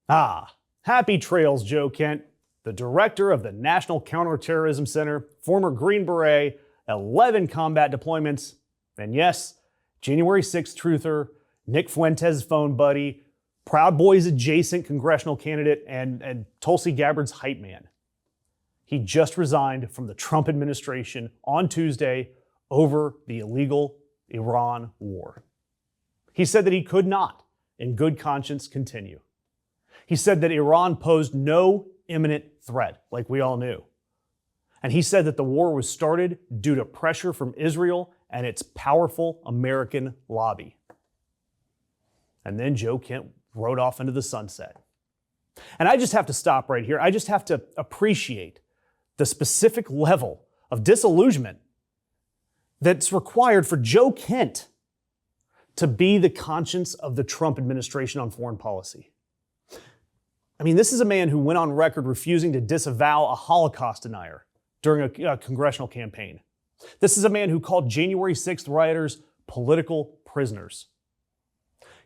Happy trails, Joe Kent, the director of the National Counterterrorism Center, former Green Beret, 11 combat deployments, and yes, January 6th truther, Nick Fuentes' phone buddy, Proud Boys adjacent congressional candidate, and Tulsi Gabbard's hype man. He just resigned from the Trump administration on Tuesday over the illegal Iran war. He said that he could not, in good conscience, continue. He said that Iran posed no imminent threat, like we all knew. And he said that the war was started due to pressure from Israel and its powerful American lobby. And then Joe Kent rode off into the sunset. And I just have to stop right here. I just have to appreciate the specific level of disillusionment that's required for Joe Kent to be the conscience of the Trump administration on foreign policy. I mean, this is a man who went on record refusing to disavow a Holocaust denier during a congressional campaign. This is a man who called January 6th rioters political prisoners.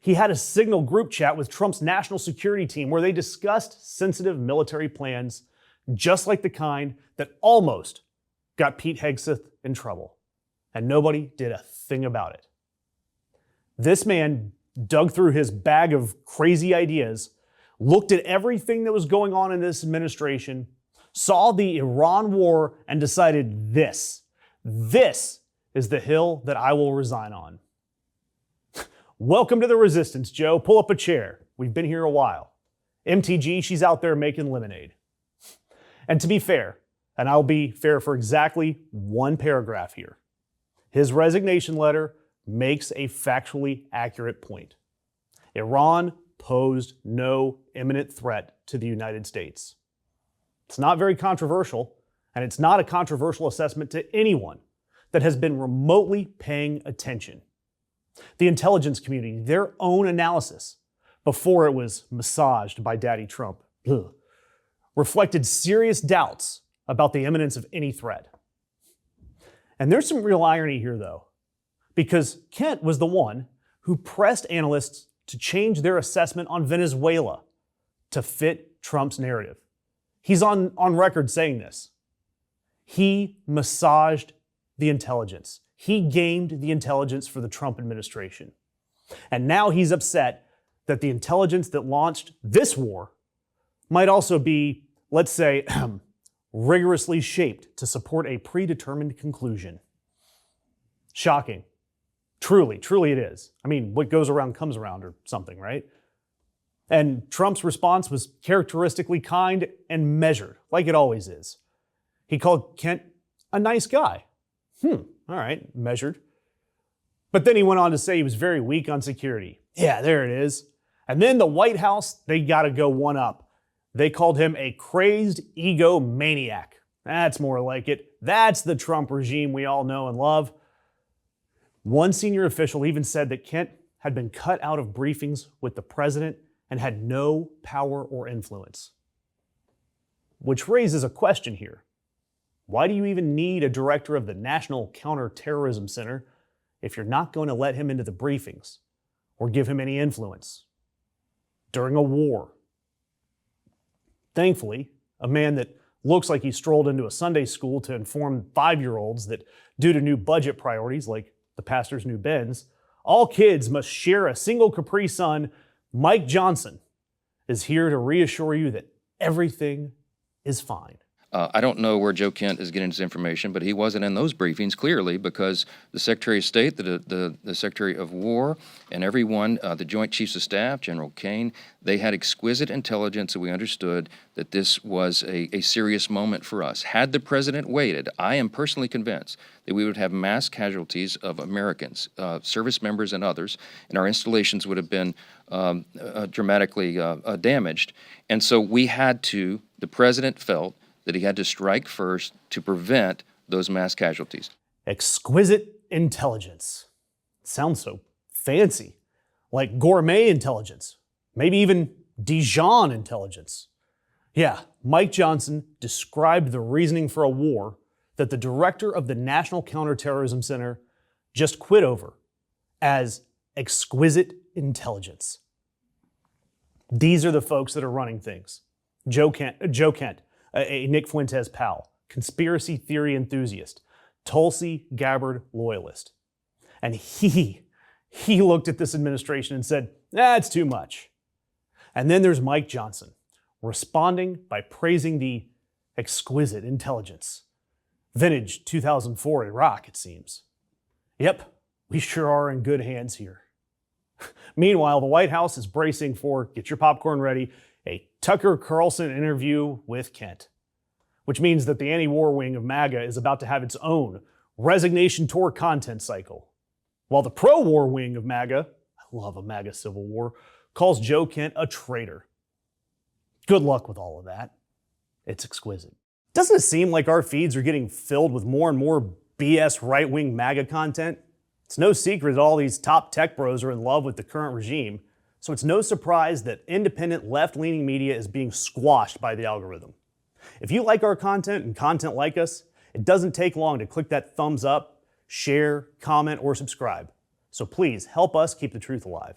He had a Signal group chat with Trump's national security team where they discussed sensitive military plans, just like the kind that almost got Pete Hegseth in trouble. And nobody did a thing about it. This man dug through his bag of crazy ideas, looked at everything that was going on in this administration, saw the Iran war, and decided this is the hill that I will resign on. Welcome to the resistance, Joe. Pull up a chair. We've been here a while. MTG, she's out there making lemonade. And to be fair, and I'll be fair for exactly one paragraph here, his resignation letter makes a factually accurate point. Iran posed no imminent threat to the United States. It's not very controversial, and it's not a controversial assessment to anyone that has been remotely paying attention. The intelligence community, their own analysis, before it was massaged by Daddy Trump, reflected serious doubts about the imminence of any threat. And there's some real irony here, though, because Kent was the one who pressed analysts to change their assessment on Venezuela to fit Trump's narrative. He's on record saying this. He massaged the intelligence. He gamed the intelligence for the Trump administration. And now he's upset that the intelligence that launched this war might also be, let's say, rigorously shaped to support a predetermined conclusion. Shocking. Truly it is. I mean, what goes around comes around or something, right? And Trump's response was characteristically kind and measured, like it always is. He called Kent a nice guy. All right, measured. But then he went on to say he was very weak on security. Yeah, there it is. And then the White House, they got to go one up. They called him a crazed egomaniac. That's more like it. That's the Trump regime we all know and love. One senior official even said that Kent had been cut out of briefings with the president and had no power or influence. Which raises a question here. Why do you even need a director of the National Counterterrorism Center if you're not going to let him into the briefings or give him any influence during a war? Thankfully, a man that looks like he strolled into a Sunday school to inform 5-year-olds that due to new budget priorities like the pastor's new Benz, all kids must share a single Capri Sun, Mike Johnson, is here to reassure you that everything is fine. I don't know where Joe Kent is getting his information, but he wasn't in those briefings clearly because the Secretary of State, the Secretary of War, and everyone, the Joint Chiefs of Staff, General Kane, they had exquisite intelligence and we understood that this was a serious moment for us. Had the president waited, I am personally convinced that we would have mass casualties of Americans, service members and others, and our installations would have been dramatically damaged. And so the president felt that he had to strike first to prevent those mass casualties. Exquisite intelligence. Sounds so fancy. Like gourmet intelligence. Maybe even Dijon intelligence. Yeah, Mike Johnson described the reasoning for a war that the director of the National Counterterrorism Center just quit over as exquisite intelligence. These are the folks that are running things. Joe Kent, a Nick Fuentes pal, conspiracy theory enthusiast, Tulsi Gabbard loyalist. And he looked at this administration and said, it's too much. And then there's Mike Johnson, responding by praising the exquisite intelligence. Vintage 2004 Iraq, it seems. Yep, we sure are in good hands here. Meanwhile, the White House is bracing for, get your popcorn ready, a Tucker Carlson interview with Kent. Which means that the anti-war wing of MAGA is about to have its own resignation tour content cycle. While the pro-war wing of MAGA, I love a MAGA civil war, calls Joe Kent a traitor. Good luck with all of that. It's exquisite. Doesn't it seem like our feeds are getting filled with more and more BS right-wing MAGA content? It's no secret that all these top tech bros are in love with the current regime, so it's no surprise that independent left-leaning media is being squashed by the algorithm. If you like our content and content like us, it doesn't take long to click that thumbs up, share, comment, or subscribe. So please help us keep the truth alive.